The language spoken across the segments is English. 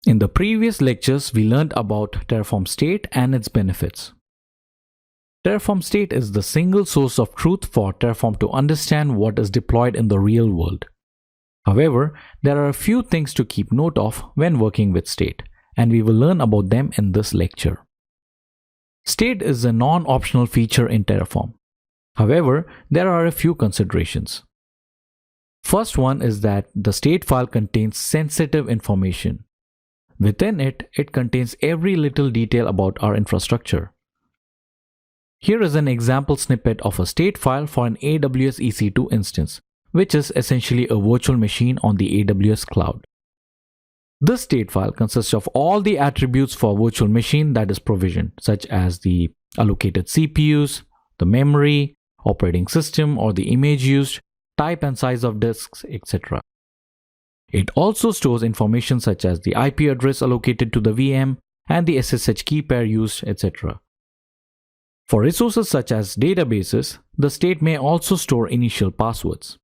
In the previous lectures, we learned about Terraform state and its benefits. Terraform state is the single source of truth for Terraform to understand what is deployed in the real world. However, there are a few things to keep note of when working with state, and we will learn about them in this lecture. State is a non-optional feature in Terraform. However, there are a few considerations. First one is that the state file contains sensitive information. Within it, it contains every little detail about our infrastructure. Here is an example snippet of a state file for an AWS EC2 instance, which is essentially a virtual machine on the AWS cloud. This state file consists of all the attributes for a virtual machine that is provisioned, such as the allocated CPUs, the memory, operating system or the image used, type and size of disks, etc. It also stores information such as the IP address allocated to the VM and the SSH key pair used, etc. For resources such as databases, the state may also store initial passwords.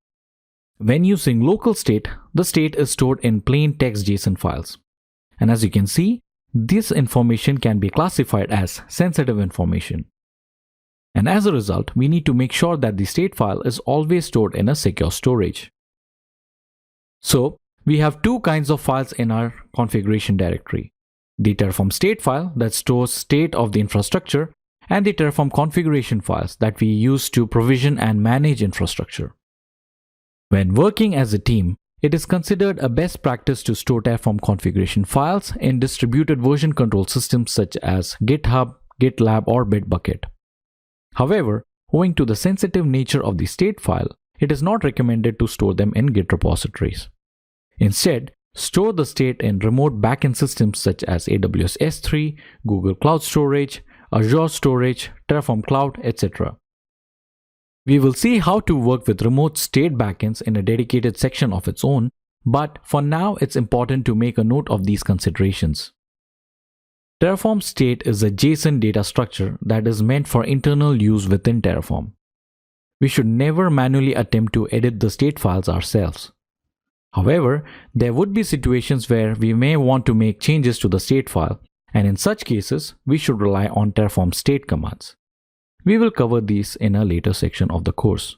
When using local state, the state is stored in plain text JSON files. And as you can see, this information can be classified as sensitive information. And as a result, we need to make sure that the state file is always stored in a secure storage. So, we have two kinds of files in our configuration directory. The Terraform state file that stores state of the infrastructure and the Terraform configuration files that we use to provision and manage infrastructure. When working as a team, it is considered a best practice to store Terraform configuration files in distributed version control systems such as GitHub, GitLab or Bitbucket. However, owing to the sensitive nature of the state file, it is not recommended to store them in Git repositories. Instead, store the state in remote backend systems such as AWS S3, Google Cloud Storage, Azure Storage, Terraform Cloud, etc. We will see how to work with remote state backends in a dedicated section of its own, but for now it's important to make a note of these considerations. Terraform state is a JSON data structure that is meant for internal use within Terraform. We should never manually attempt to edit the state files ourselves. However, there would be situations where we may want to make changes to the state file, and in such cases, we should rely on Terraform state commands. We will cover these in a later section of the course.